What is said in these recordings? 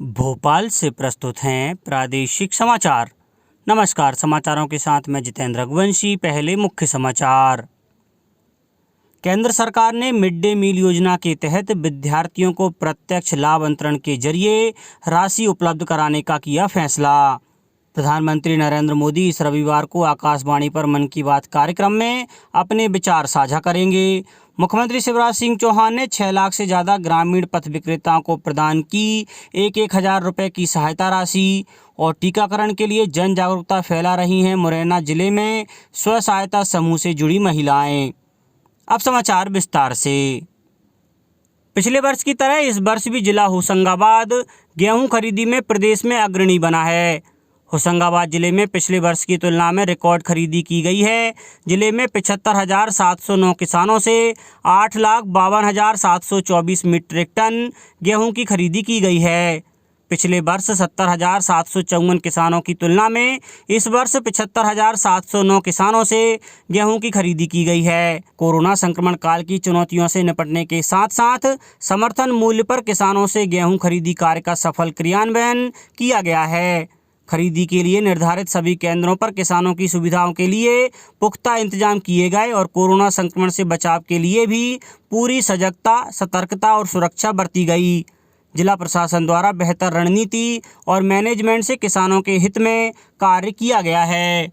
भोपाल से प्रस्तुत हैं प्रादेशिक समाचार। नमस्कार, समाचारों के साथ मैं जितेंद्र रघुवंशी। पहले मुख्य समाचार। केंद्र सरकार ने मिड डे मील योजना के तहत विद्यार्थियों को प्रत्यक्ष लाभ अंतरण के जरिए राशि उपलब्ध कराने का किया फैसला। प्रधानमंत्री नरेंद्र मोदी इस रविवार को आकाशवाणी पर मन की बात कार्यक्रम में अपने विचार साझा करेंगे। मुख्यमंत्री शिवराज सिंह चौहान ने 6 लाख से ज़्यादा ग्रामीण पथ विक्रेताओं को प्रदान की 1,000 रुपये की सहायता राशि। और टीकाकरण के लिए जन जागरूकता फैला रही हैं मुरैना जिले में स्व सहायता समूह से जुड़ी महिलाएं। अब समाचार विस्तार से। पिछले वर्ष की तरह इस वर्ष भी जिला होशंगाबाद गेहूं खरीदी में प्रदेश में अग्रणी बना है। होशंगाबाद जिले में पिछले वर्ष की तुलना में रिकॉर्ड खरीदी की गई है। जिले में 75,709 किसानों से 8,52,724 मीट्रिक टन गेहूं की खरीदी की गई है। पिछले वर्ष 70,754 किसानों की तुलना में इस वर्ष 75,709 किसानों से गेहूं की खरीदी की गई है। कोरोना संक्रमण काल की चुनौतियों से निपटने के साथ साथ समर्थन मूल्य पर किसानों से गेहूं खरीदी कार्य का सफल क्रियान्वयन किया गया है। खरीदी के लिए निर्धारित सभी केंद्रों पर किसानों की सुविधाओं के लिए पुख्ता इंतजाम किए गए और कोरोना संक्रमण से बचाव के लिए भी पूरी सजगता, सतर्कता और सुरक्षा बरती गई। जिला प्रशासन द्वारा बेहतर रणनीति और मैनेजमेंट से किसानों के हित में कार्य किया गया है।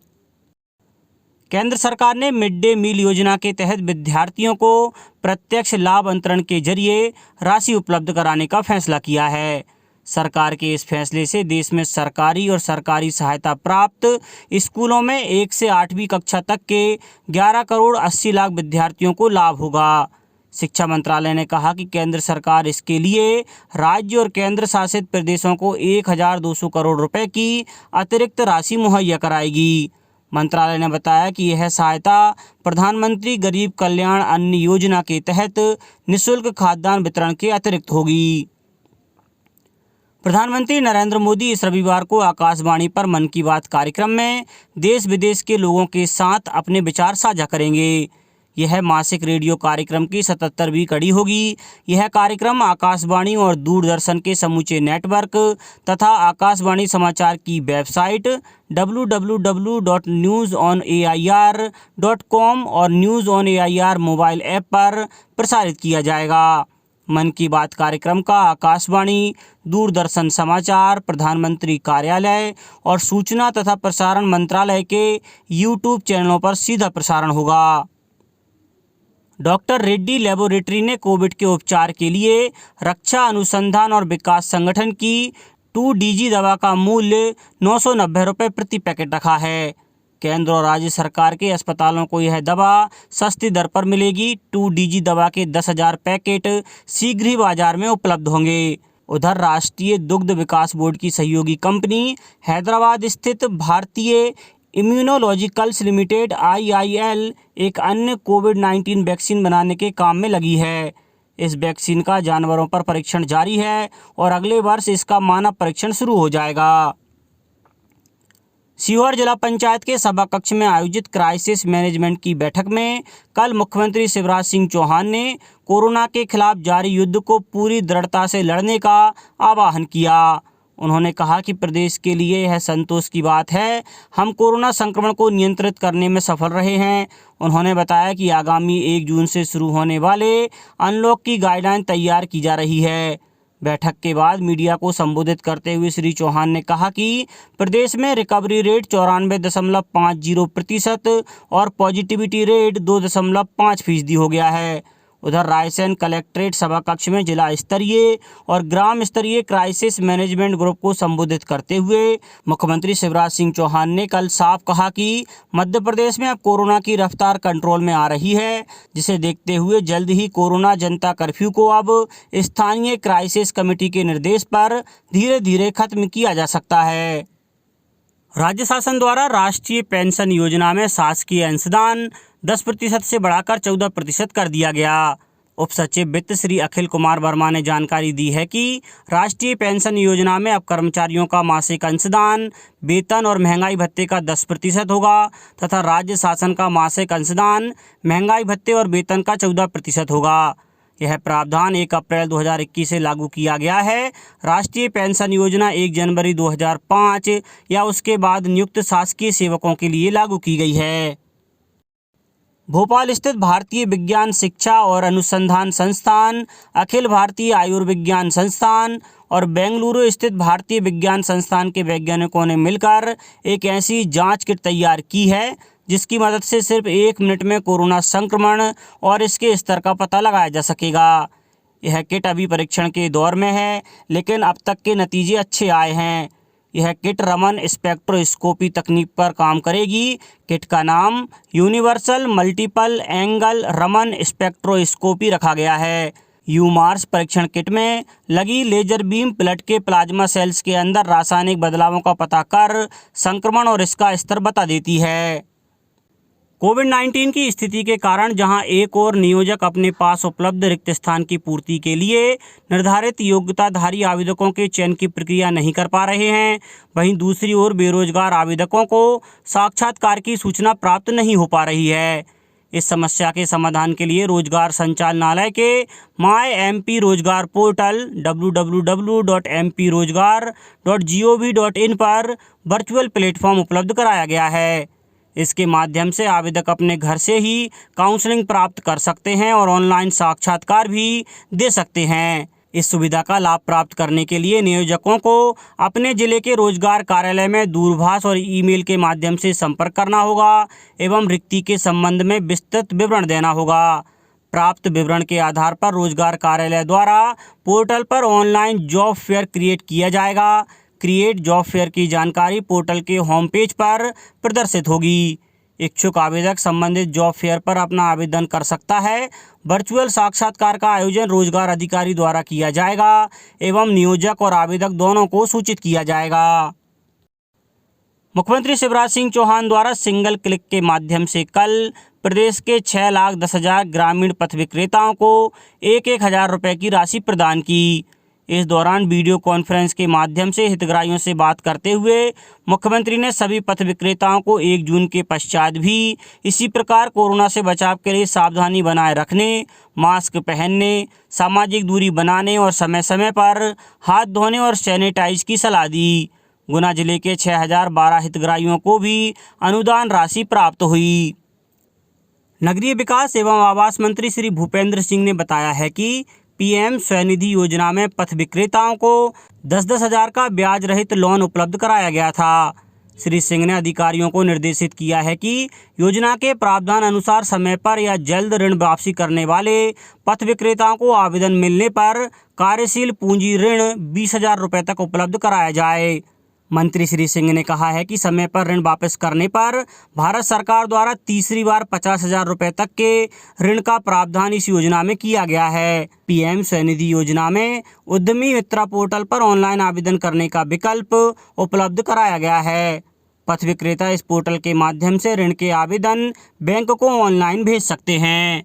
केंद्र सरकार ने मिड डे मील योजना के तहत विद्यार्थियों को प्रत्यक्ष लाभ अंतरण के जरिए राशि उपलब्ध कराने का फैसला किया है। सरकार के इस फैसले से देश में सरकारी और सरकारी सहायता प्राप्त स्कूलों में 1 से 8वीं कक्षा तक के 11 करोड़ 80 लाख विद्यार्थियों को लाभ होगा। शिक्षा मंत्रालय ने कहा कि केंद्र सरकार इसके लिए राज्य और केंद्र शासित प्रदेशों को 1,200 करोड़ रुपए की अतिरिक्त राशि मुहैया कराएगी। मंत्रालय ने बताया कि यह सहायता प्रधानमंत्री गरीब कल्याण अन्न योजना के तहत निःशुल्क खाद्यान्न वितरण के अतिरिक्त होगी। प्रधानमंत्री नरेंद्र मोदी इस रविवार को आकाशवाणी पर मन की बात कार्यक्रम में देश विदेश के लोगों के साथ अपने विचार साझा करेंगे। यह मासिक रेडियो कार्यक्रम की 77वीं कड़ी होगी। यह कार्यक्रम आकाशवाणी और दूरदर्शन के समूचे नेटवर्क तथा आकाशवाणी समाचार की वेबसाइट www.newsonair.com और news on AIR mobile app पर प्रसारित किया जाएगा। मन की बात कार्यक्रम का आकाशवाणी, दूरदर्शन समाचार, प्रधानमंत्री कार्यालय और सूचना तथा प्रसारण मंत्रालय के यूट्यूब चैनलों पर सीधा प्रसारण होगा। डॉक्टर रेड्डी लेबोरेटरी ने कोविड के उपचार के लिए रक्षा अनुसंधान और विकास संगठन की 2DG दवा का मूल्य 990 रुपये प्रति पैकेट रखा है। केंद्र और राज्य सरकार के अस्पतालों को यह दवा सस्ती दर पर मिलेगी। 2DG दवा के 10,000 पैकेट शीघ्र ही बाजार में उपलब्ध होंगे। उधर राष्ट्रीय दुग्ध विकास बोर्ड की सहयोगी कंपनी हैदराबाद स्थित भारतीय इम्यूनोलॉजिकल्स लिमिटेड IIL एक अन्य कोविड-19 वैक्सीन बनाने के काम में लगी है। इस वैक्सीन का जानवरों पर परीक्षण जारी है और अगले वर्ष इसका मानव परीक्षण शुरू हो जाएगा। सीहोर जिला पंचायत के सभा कक्ष में आयोजित क्राइसिस मैनेजमेंट की बैठक में कल मुख्यमंत्री शिवराज सिंह चौहान ने कोरोना के खिलाफ जारी युद्ध को पूरी दृढ़ता से लड़ने का आह्वान किया। उन्होंने कहा कि प्रदेश के लिए यह संतोष की बात है, हम कोरोना संक्रमण को नियंत्रित करने में सफल रहे हैं। उन्होंने बताया कि आगामी 1 जून से शुरू होने वाले अनलॉक की गाइडलाइन तैयार की जा रही है। बैठक के बाद मीडिया को संबोधित करते हुए श्री चौहान ने कहा कि प्रदेश में रिकवरी रेट 94.50% और पॉजिटिविटी रेट 2.5% हो गया है। उधर रायसेन कलेक्ट्रेट सभा कक्ष में जिला स्तरीय और ग्राम स्तरीय क्राइसिस मैनेजमेंट ग्रुप को संबोधित करते हुए मुख्यमंत्री शिवराज सिंह चौहान ने कल साफ कहा कि मध्य प्रदेश में अब कोरोना की रफ्तार कंट्रोल में आ रही है, जिसे देखते हुए जल्द ही कोरोना जनता कर्फ्यू को अब स्थानीय क्राइसिस कमेटी के निर्देश पर धीरे धीरे खत्म किया जा सकता है। राज्य शासन द्वारा राष्ट्रीय पेंशन योजना में शासकीय अंशदान 10% से बढ़ाकर 14% कर दिया गया। उप सचिव वित्त श्री अखिल कुमार वर्मा ने जानकारी दी है कि राष्ट्रीय पेंशन योजना में अब कर्मचारियों का मासिक अंशदान वेतन और महंगाई भत्ते का 10% होगा तथा राज्य शासन का मासिक अंशदान महंगाई भत्ते और वेतन का 14% होगा। यह प्रावधान 1 अप्रैल 2021 से लागू किया गया है। राष्ट्रीय पेंशन योजना 1 जनवरी 2005 या उसके बाद नियुक्त शासकीय सेवकों के लिए लागू की गई है। भोपाल स्थित भारतीय विज्ञान शिक्षा और अनुसंधान संस्थान, अखिल भारतीय आयुर्विज्ञान संस्थान और बेंगलुरु स्थित भारतीय विज्ञान संस्थान के वैज्ञानिकों ने मिलकर एक ऐसी जांच किट तैयार की है जिसकी मदद से सिर्फ 1 मिनट में कोरोना संक्रमण और इसके स्तर का पता लगाया जा सकेगा। यह किट अभी परीक्षण के दौर में है, लेकिन अब तक के नतीजे अच्छे आए हैं। यह किट रमन स्पेक्ट्रोस्कोपी तकनीक पर काम करेगी। किट का नाम universal multiple angle Raman spectroscopy रखा गया है। यूमार्स परीक्षण किट में लगी लेजर बीम प्लेट के प्लाज्मा सेल्स के अंदर रासायनिक बदलावों का पता कर संक्रमण और इसका स्तर बता देती है। कोविड-19 की स्थिति के कारण जहां एक और नियोजक अपने पास उपलब्ध रिक्त स्थान की पूर्ति के लिए निर्धारित योग्यताधारी आवेदकों के चयन की प्रक्रिया नहीं कर पा रहे हैं, वहीं दूसरी ओर बेरोजगार आवेदकों को साक्षात्कार की सूचना प्राप्त नहीं हो पा रही है। इस समस्या के समाधान के लिए रोजगार संचालनालय के माय एमपी रोजगार पोर्टल www.mprojgar.gov.in पर वर्चुअल प्लेटफॉर्म उपलब्ध कराया गया है। इसके माध्यम से आवेदक अपने घर से ही काउंसलिंग प्राप्त कर सकते हैं और ऑनलाइन साक्षात्कार भी दे सकते हैं। इस सुविधा का लाभ प्राप्त करने के लिए नियोजकों को अपने जिले के रोजगार कार्यालय में दूरभाष और ईमेल के माध्यम से संपर्क करना होगा एवं रिक्ति के संबंध में विस्तृत विवरण देना होगा। प्राप्त विवरण के आधार पर रोजगार कार्यालय द्वारा पोर्टल पर ऑनलाइन जॉब फेयर क्रिएट किया जाएगा। क्रिएट जॉब फेयर की जानकारी पोर्टल के होम पेज पर प्रदर्शित होगी। इच्छुक आवेदक संबंधित जॉब फेयर पर अपना आवेदन कर सकता है। वर्चुअल साक्षात्कार का आयोजन रोजगार अधिकारी द्वारा किया जाएगा एवं नियोजक और आवेदक दोनों को सूचित किया जाएगा। मुख्यमंत्री शिवराज सिंह चौहान द्वारा सिंगल क्लिक के माध्यम से कल प्रदेश के 6,10,000 ग्रामीण पथ विक्रेताओं को 1,000 रुपये की राशि प्रदान की। इस दौरान वीडियो कॉन्फ्रेंस के माध्यम से हितग्राहियों से बात करते हुए मुख्यमंत्री ने सभी पथ विक्रेताओं को 1 जून के पश्चात भी इसी प्रकार कोरोना से बचाव के लिए सावधानी बनाए रखने, मास्क पहनने, सामाजिक दूरी बनाने और समय समय पर हाथ धोने और सैनिटाइज की सलाह दी। गुना जिले के 6,012 हितग्राहियों को भी अनुदान राशि प्राप्त हुई। नगरीय विकास एवं आवास मंत्री श्री भूपेंद्र सिंह ने बताया है कि पीएम स्वनिधि योजना में पथ विक्रेताओं को 10-10 हज़ार का ब्याज रहित लोन उपलब्ध कराया गया था। श्री सिंह ने अधिकारियों को निर्देशित किया है कि योजना के प्रावधान अनुसार समय पर या जल्द ऋण वापसी करने वाले पथ विक्रेताओं को आवेदन मिलने पर कार्यशील पूंजी ऋण 20,000 रुपये तक उपलब्ध कराया जाए। मंत्री श्री सिंह ने कहा है कि समय पर ऋण वापस करने पर भारत सरकार द्वारा तीसरी बार 50,000 रुपये तक के ऋण का प्रावधान इस योजना में किया गया है। पीएम स्वनिधि योजना में उद्यमी मित्रा पोर्टल पर ऑनलाइन आवेदन करने का विकल्प उपलब्ध कराया गया है। पथ विक्रेता इस पोर्टल के माध्यम से ऋण के आवेदन बैंक को ऑनलाइन भेज सकते हैं।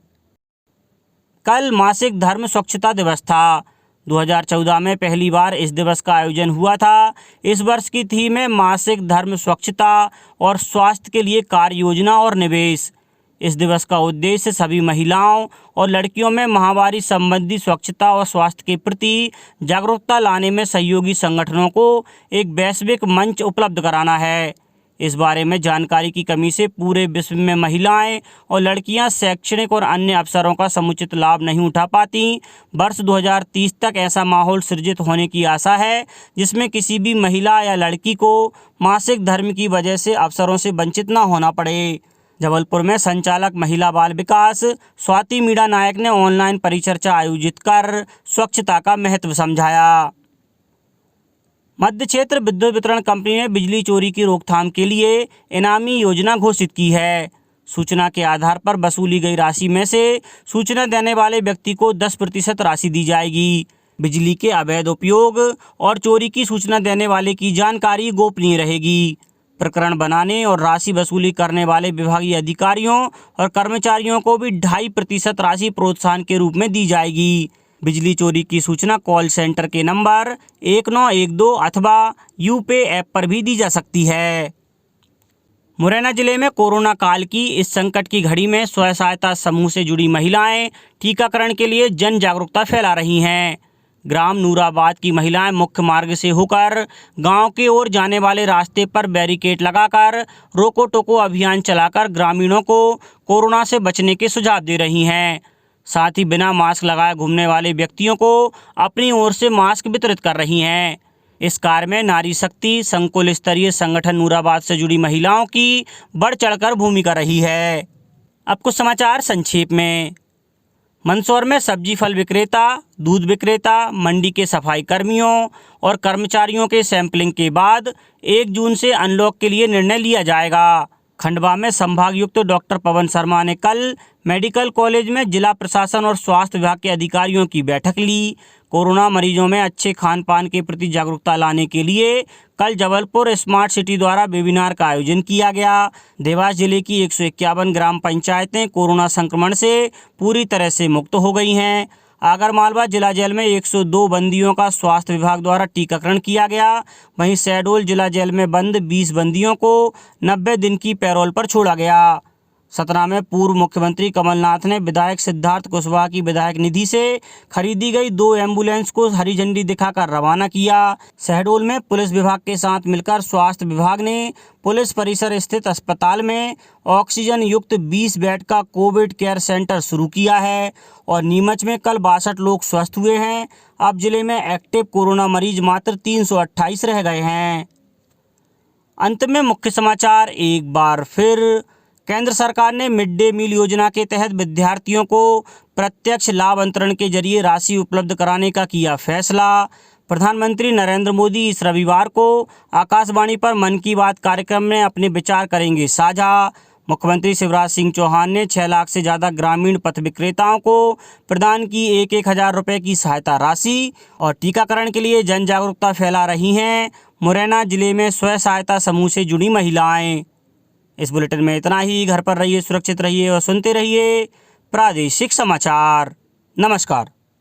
कल मासिक धर्म स्वच्छता दिवस था। 2014 में पहली बार इस दिवस का आयोजन हुआ था। इस वर्ष की थीम है मासिक धर्म स्वच्छता और स्वास्थ्य के लिए कार्य योजना और निवेश। इस दिवस का उद्देश्य सभी महिलाओं और लड़कियों में महामारी संबंधी स्वच्छता और स्वास्थ्य के प्रति जागरूकता लाने में सहयोगी संगठनों को एक वैश्विक मंच उपलब्ध कराना है। इस बारे में जानकारी की कमी से पूरे विश्व में महिलाएं और लड़कियां शैक्षणिक और अन्य अवसरों का समुचित लाभ नहीं उठा पाती। वर्ष 2030 तक ऐसा माहौल सृजित होने की आशा है जिसमें किसी भी महिला या लड़की को मासिक धर्म की वजह से अवसरों से वंचित न होना पड़े। जबलपुर में संचालक महिला बाल विकास स्वाति मीणा नायक ने ऑनलाइन परिचर्चा आयोजित कर स्वच्छता का महत्व समझाया। मध्य क्षेत्र विद्युत वितरण कंपनी ने बिजली चोरी की रोकथाम के लिए इनामी योजना घोषित की है। सूचना के आधार पर वसूली गई राशि में से सूचना देने वाले व्यक्ति को 10% राशि दी जाएगी। बिजली के अवैध उपयोग और चोरी की सूचना देने वाले की जानकारी गोपनीय रहेगी। प्रकरण बनाने और राशि वसूली करने वाले विभागीय अधिकारियों और कर्मचारियों को भी 2.5% राशि प्रोत्साहन के रूप में दी जाएगी। बिजली चोरी की सूचना कॉल सेंटर के नंबर 1912 अथवा यूपे ऐप पर भी दी जा सकती है। मुरैना जिले में कोरोना काल की इस संकट की घड़ी में स्वयं सहायता समूह से जुड़ी महिलाएं टीकाकरण के लिए जन जागरूकता फैला रही हैं। ग्राम नूराबाद की महिलाएं मुख्य मार्ग से होकर गांव की ओर जाने वाले रास्ते पर बैरिकेड लगाकर रोको टोको अभियान चलाकर ग्रामीणों को कोरोना से बचने के सुझाव दे रही हैं। साथ ही बिना मास्क लगाए घूमने वाले व्यक्तियों को अपनी ओर से मास्क वितरित कर रही हैं। इस कार्य में नारी शक्ति संकुल स्तरीय संगठन नूराबाद से जुड़ी महिलाओं की बढ़ चढ़कर भूमिका रही है। अब कुछ समाचार संक्षेप में। मंदसौर में सब्जी फल विक्रेता, दूध विक्रेता, मंडी के सफाई कर्मियों और कर्मचारियों के सैंपलिंग के बाद 1 जून से अनलॉक के लिए निर्णय लिया जाएगा। खंडवा में संभागयुक्त डॉक्टर पवन शर्मा ने कल मेडिकल कॉलेज में जिला प्रशासन और स्वास्थ्य विभाग के अधिकारियों की बैठक ली। कोरोना मरीजों में अच्छे खान पान के प्रति जागरूकता लाने के लिए कल जबलपुर स्मार्ट सिटी द्वारा वेबिनार का आयोजन किया गया। देवास जिले की 151 ग्राम पंचायतें कोरोना संक्रमण से पूरी तरह से मुक्त हो गई हैं। आगरमालवा जिला जेल में 102 बंदियों का स्वास्थ्य विभाग द्वारा टीकाकरण किया गया। वहीं शहडोल जिला जेल में बंद 20 बंदियों को 90 दिन की पैरोल पर छोड़ा गया। सतना में पूर्व मुख्यमंत्री कमलनाथ ने विधायक सिद्धार्थ कुशवाहा की विधायक निधि से खरीदी गई 2 एम्बुलेंस को हरी झंडी दिखाकर रवाना किया। शहडोल में पुलिस विभाग के साथ मिलकर स्वास्थ्य विभाग ने पुलिस परिसर स्थित अस्पताल में ऑक्सीजन युक्त 20 बेड का कोविड केयर सेंटर शुरू किया है। और नीमच में कल 62 लोग स्वस्थ हुए हैं। अब जिले में एक्टिव कोरोना मरीज मात्र 328 रह गए हैं। अंत में मुख्य समाचार एक बार फिर। केंद्र सरकार ने मिड डे मील योजना के तहत विद्यार्थियों को प्रत्यक्ष लाभ अंतरण के जरिए राशि उपलब्ध कराने का किया फैसला। प्रधानमंत्री नरेंद्र मोदी इस रविवार को आकाशवाणी पर मन की बात कार्यक्रम में अपने विचार करेंगे साझा। मुख्यमंत्री शिवराज सिंह चौहान ने 6 लाख से ज़्यादा ग्रामीण पथ विक्रेताओं को प्रदान की 1,000 रुपये की सहायता राशि। और टीकाकरण के लिए जन जागरूकता फैला रही हैं मुरैना जिले में स्वयं सहायता समूह से जुड़ी महिलाएं। इस बुलेटिन में इतना ही। घर पर रहिए, सुरक्षित रहिए और सुनते रहिए प्रादेशिक समाचार। नमस्कार।